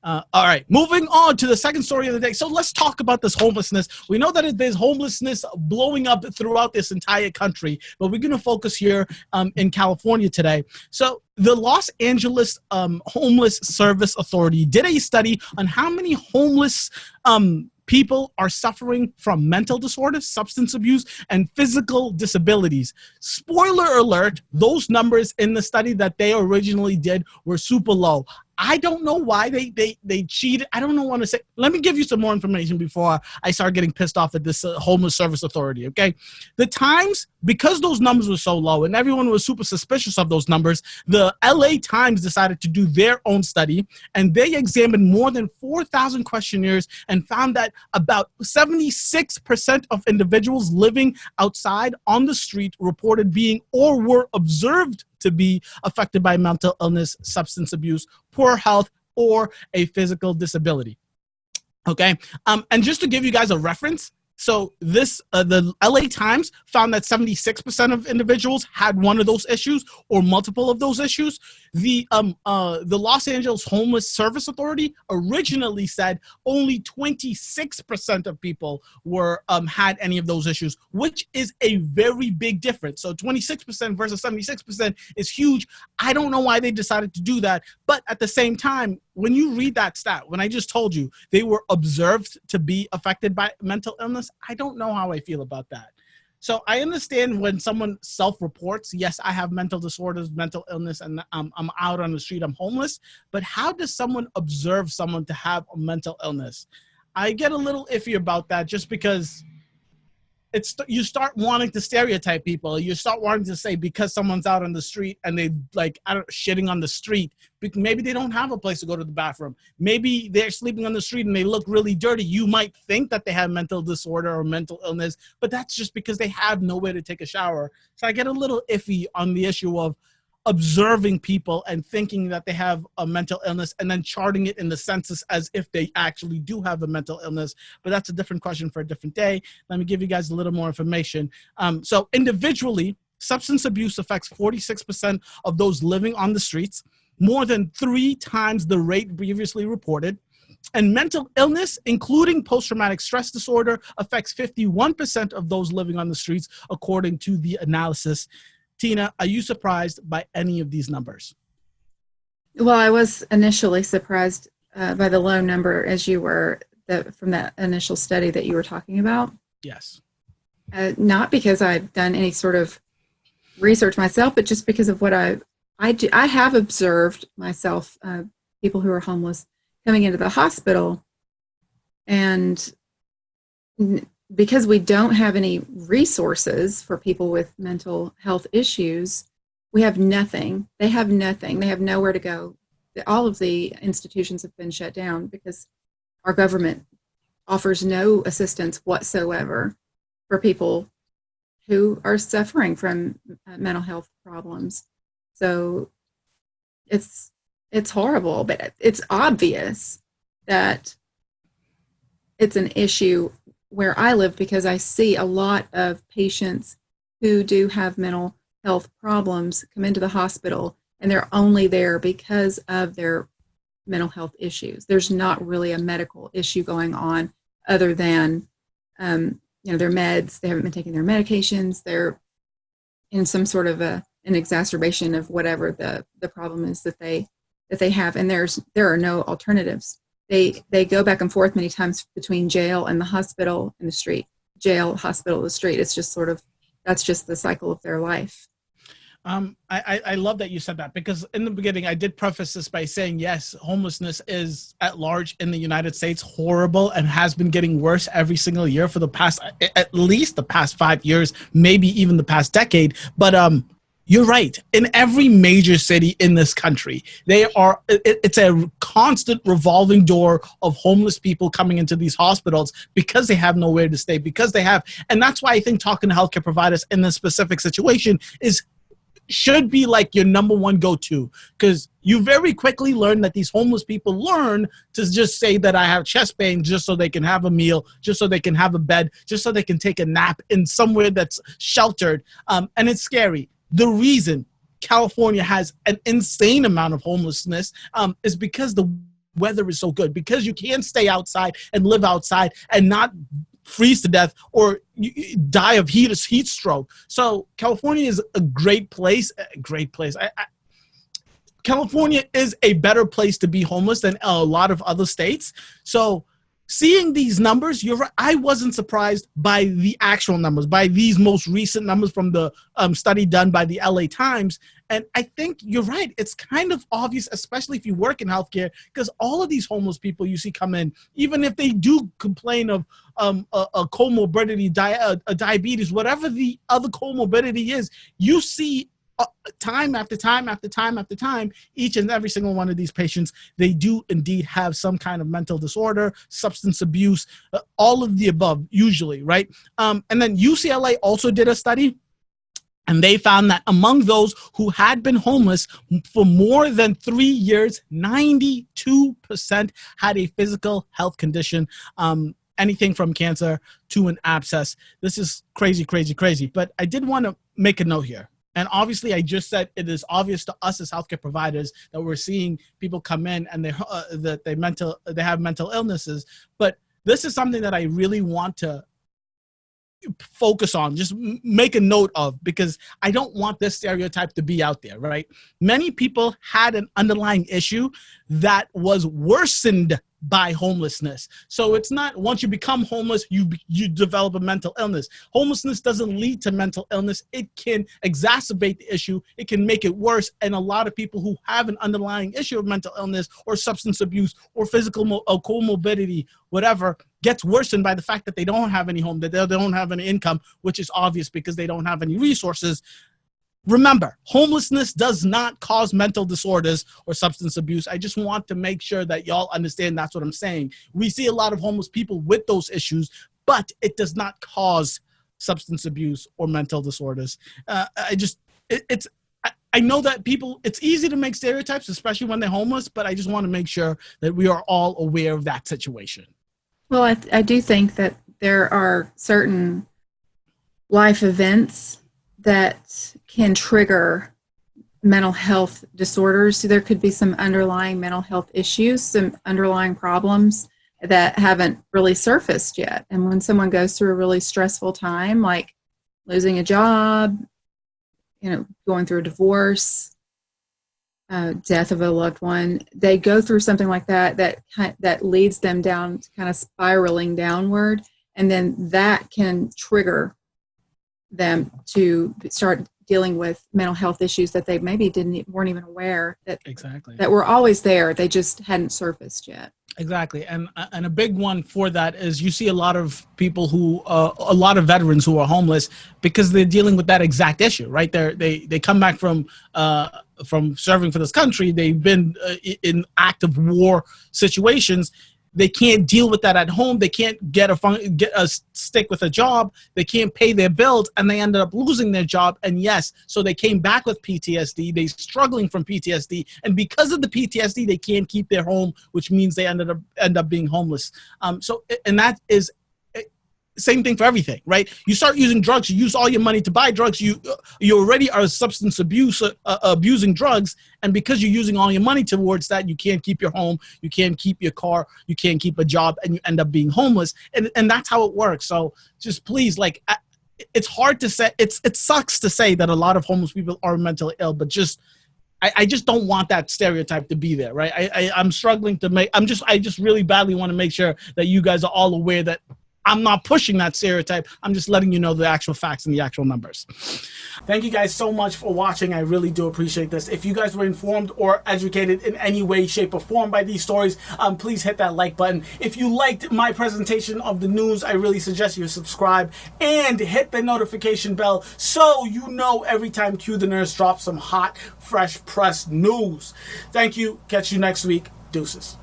All right, moving on to the second story of the day. So let's talk about this homelessness. We know that there's homelessness blowing up throughout this entire country, but we're going to focus here in California today. So the Los Angeles Homeless Service Authority did a study on how many homeless people are suffering from mental disorders, substance abuse, and physical disabilities. Spoiler alert, those numbers in the study that they originally did were super low. I don't know why they cheated. I don't know what to say. Let me give you some more information before I start getting pissed off at this Homeless Service Authority, okay? The Times, because those numbers were so low and everyone was super suspicious of those numbers, the LA Times decided to do their own study, and they examined more than 4,000 questionnaires and found that about 76% of individuals living outside on the street reported being or were observed to be affected by mental illness, substance abuse, poor health, or a physical disability. Okay, and just to give you guys a reference, so this the LA Times found that 76% of individuals had one of those issues or multiple of those issues. The Los Angeles Homeless Service Authority originally said only 26% of people were had any of those issues, which is a very big difference. So 26% versus 76% is huge. I don't know why they decided to do that, but at the same time, when you read that stat, when I just told you they were observed to be affected by mental illness, I don't know how I feel about that. So I understand when someone self-reports, yes, I have mental disorders, mental illness, and I'm out on the street, I'm homeless. But how does someone observe someone to have a mental illness? I get a little iffy about that just because you start wanting to stereotype people. You start wanting to say because someone's out on the street and they shitting on the street, maybe they don't have a place to go to the bathroom. Maybe they're sleeping on the street and they look really dirty. You might think that they have mental disorder or mental illness, but that's just because they have nowhere to take a shower. So I get a little iffy on the issue of observing people and thinking that they have a mental illness and then charting it in the census as if they actually do have a mental illness. But that's a different question for a different day. Let me give you guys a little more information. So individually, substance abuse affects 46% of those living on the streets, more than 3 times the rate previously reported. And mental illness, including post-traumatic stress disorder, affects 51% of those living on the streets, according to the analysis. Tina, are you surprised by any of these numbers? Well, I was initially surprised by the low number as you were from that initial study that you were talking about. Yes. Not because I've done any sort of research myself, but just because of what I do. I have observed myself, people who are homeless coming into the hospital, and because we don't have any resources for people with mental health issues, we have nothing. They have nothing. They have nowhere to go. All of the institutions have been shut down because our government offers no assistance whatsoever for people who are suffering from mental health problems. So it's horrible, but it's obvious that it's an issue where I live because I see a lot of patients who do have mental health problems come into the hospital, and they're only there because of their mental health issues. There's not really a medical issue going on other than their meds. They haven't been taking their medications. They're in some sort of an exacerbation of whatever the problem is that they have, and there are no alternatives. They go back and forth many times between jail and the hospital and the street, jail, hospital, the street. It's just that's just the cycle of their life. I love that you said that, because in the beginning I did preface this by saying, yes, homelessness is at large in the United States horrible and has been getting worse every single year for at least the past 5 years, maybe even the past decade. But you're right. In every major city in this country, it's a constant revolving door of homeless people coming into these hospitals because they have nowhere to stay, and that's why I think talking to healthcare providers in this specific situation should be like your number one go-to, because you very quickly learn that these homeless people learn to just say that I have chest pain just so they can have a meal, just so they can have a bed, just so they can take a nap in somewhere that's sheltered. And it's scary. The reason California has an insane amount of homelessness is because the weather is so good, because you can stay outside and live outside and not freeze to death or die of heat stroke. So California is a great place. California is a better place to be homeless than a lot of other states. So seeing these numbers, you're right, I wasn't surprised by the actual numbers, by these most recent numbers from the study done by the LA Times. And I think you're right. It's kind of obvious, especially if you work in healthcare, because all of these homeless people you see come in, even if they do complain of a comorbidity, diabetes, whatever the other comorbidity is, you see time after time after time after time, each and every single one of these patients, they do indeed have some kind of mental disorder, substance abuse, all of the above, usually, right? And then UCLA also did a study, and they found that among those who had been homeless for more than 3 years, 92% had a physical health condition, anything from cancer to an abscess. This is crazy, crazy, crazy. But I did want to make a note here. And obviously, I just said it is obvious to us as healthcare providers that we're seeing people come in and they have mental illnesses. But this is something that I really want to focus on, just make a note of, because I don't want this stereotype to be out there, right? Many people had an underlying issue that was worsened by homelessness. So it's not once you become homeless, you develop a mental illness. Homelessness doesn't lead to mental illness. It can exacerbate the issue. It can make it worse. And a lot of people who have an underlying issue of mental illness or substance abuse or physical comorbidity, whatever, gets worsened by the fact that they don't have any home, that they don't have any income, which is obvious because they don't have any resources. Remember, homelessness does not cause mental disorders or substance abuse. I just want to make sure that y'all understand that's what I'm saying. We see a lot of homeless people with those issues, but it does not cause substance abuse or mental disorders. I know that people, it's easy to make stereotypes, especially when they're homeless, but I just want to make sure that we are all aware of that situation. Well, I do think that there are certain life events that can trigger mental health disorders. So there could be some underlying mental health issues, some underlying problems that haven't really surfaced yet. And when someone goes through a really stressful time, like losing a job, going through a divorce, death of a loved one, they go through something like that leads them down, kind of spiraling downward, and then that can trigger them to start dealing with mental health issues that they maybe weren't even aware that were always there. They just hadn't surfaced yet. Exactly. And a big one for that is you see a lot of people a lot of veterans who are homeless because they're dealing with that exact issue, right? They come back from serving for this country. They've been in active war situations. They can't deal with that at home. They can't get a stick with a job. They can't pay their bills, and they ended up losing their job. And yes, so they came back with PTSD. They're struggling from PTSD, and because of the PTSD, they can't keep their home, which means they end up being homeless. And that is same thing for everything, right? You start using drugs, you use all your money to buy drugs, you already are substance abusing drugs, and because you're using all your money towards that, you can't keep your home, you can't keep your car, you can't keep a job, and you end up being homeless, and that's how it works. So just please, it's hard to say, it sucks to say that a lot of homeless people are mentally ill, but I just don't want that stereotype to be there, right? I'm struggling to I just really badly want to make sure that you guys are all aware that I'm not pushing that stereotype. I'm just letting you know the actual facts and the actual numbers. Thank you guys so much for watching. I really do appreciate this. If you guys were informed or educated in any way, shape, or form by these stories, please hit that like button. If you liked my presentation of the news, I really suggest you subscribe and hit the notification bell so you know every time Q the Nurse drops some hot, fresh press news. Thank you. Catch you next week. Deuces.